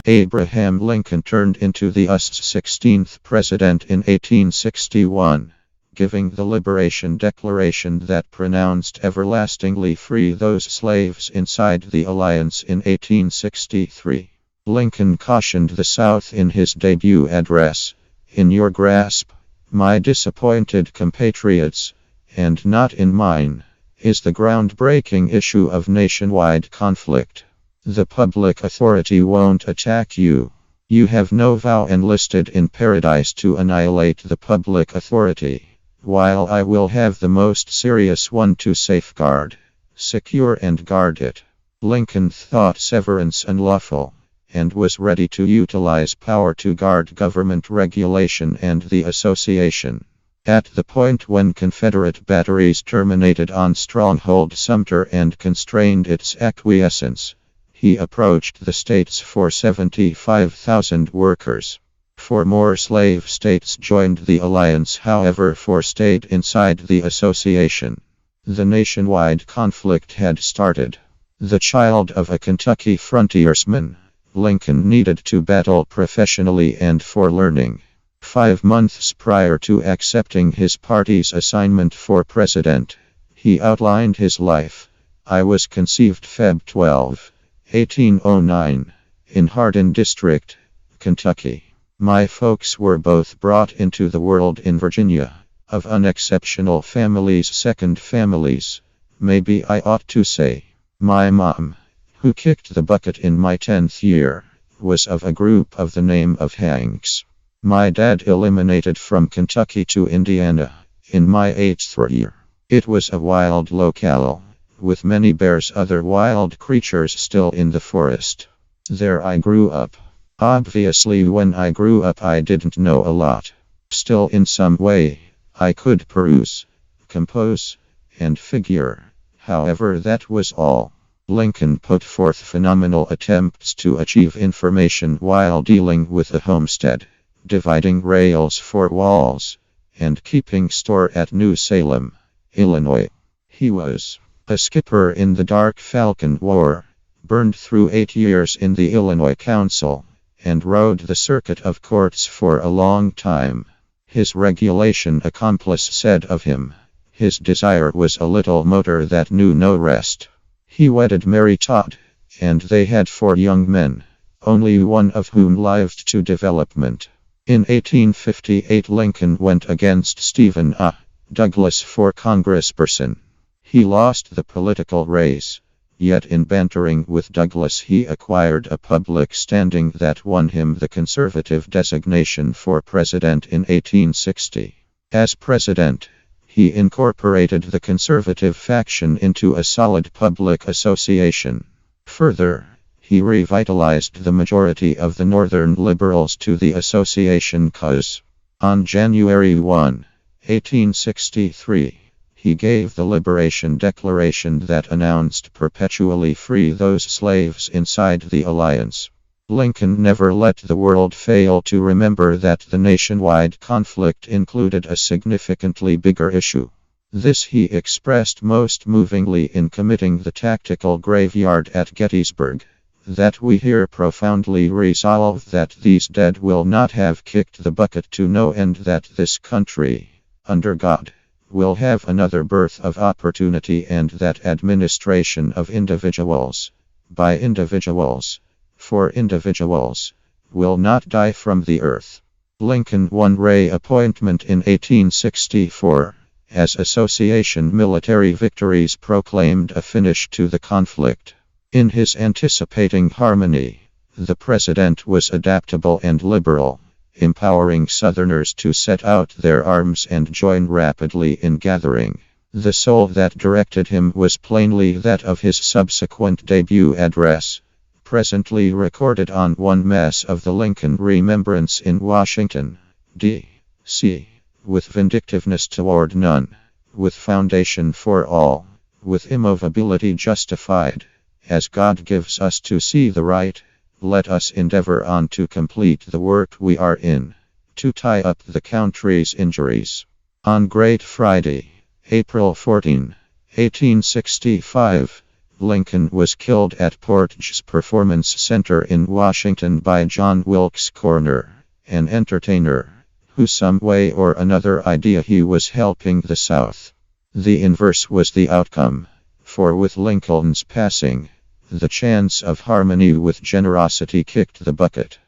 Abraham Lincoln turned into the US's 16th president in 1861, giving the Liberation Declaration that pronounced everlastingly free those slaves inside the Alliance in 1863. Lincoln cautioned the South in his debut address, "In your grasp, my disappointed compatriots, and not in mine, is the groundbreaking issue of nationwide conflict. The public authority won't attack you. You have no vow enlisted in paradise to annihilate the public authority, while I will have the most serious one to safeguard, secure and guard it." Lincoln thought severance unlawful, and was ready to utilize power to guard government regulation and the association. At the point when Confederate batteries terminated on Stronghold Sumter and constrained its acquiescence, he approached the states for 75,000 workers. 4 more slave states joined the alliance, however 4 stayed inside the association. The nationwide conflict had started. The child of a Kentucky frontiersman, Lincoln needed to battle professionally and for learning. 5 months prior to accepting his party's assignment for president, he outlined his life. "I was conceived Feb 12, 1809, in Hardin District, Kentucky. My folks were both brought into the world in Virginia, of unexceptional families, second families, maybe I ought to say. My mom, who kicked the bucket in my 10th year, was of a group of the name of Hanks. My dad eliminated from Kentucky to Indiana in my 8th year. It was a wild locale, with many bears, other wild creatures still in the forest. There I grew up. Obviously, when I grew up, I didn't know a lot. Still, in some way, I could peruse, compose, and figure. However, that was all." Lincoln put forth phenomenal attempts to achieve information while dealing with the homestead, dividing rails for walls, and keeping store at New Salem, Illinois. He was a skipper in the Dark Falcon War, burned through 8 years in the Illinois Council, and rode the circuit of courts for a long time. His regulation accomplice said of him, "His desire was a little motor that knew no rest." He wedded Mary Todd, and they had 4 young men, only one of whom lived to development. In 1858, Lincoln went against Stephen A. Douglas for congressperson. He lost the political race, yet in bantering with Douglas he acquired a public standing that won him the conservative designation for president in 1860. As president, he incorporated the conservative faction into a solid public association. Further, he revitalized the majority of the Northern liberals to the association cause. On January 1, 1863, he gave the Liberation Declaration that announced perpetually free those slaves inside the Alliance. Lincoln never let the world fail to remember that the nationwide conflict included a significantly bigger issue. This he expressed most movingly in committing the tactical graveyard at Gettysburg, that we here profoundly resolve that these dead will not have kicked the bucket to no end, that this country, under God, will have another birth of opportunity, and that administration of individuals, by individuals, for individuals, will not die from the earth. Lincoln won reappointment in 1864, as association military victories proclaimed a finish to the conflict. In his anticipating harmony, the president was adaptable and liberal, empowering Southerners to set out their arms and join rapidly in gathering. The soul that directed him was plainly that of his subsequent debut address, presently recorded on one mass of the Lincoln Remembrance in Washington, D.C., with vindictiveness toward none, with foundation for all, with immovability justified. As God gives us to see the right, let us endeavor on to complete the work we are in, to tie up the country's injuries. On Great Friday, April 14, 1865, Lincoln was killed at Portage Performance Center in Washington by John Wilkes Corner, an entertainer, who some way or another idea he was helping the South. The inverse was the outcome, for with Lincoln's passing, the chance of harmony with generosity kicked the bucket.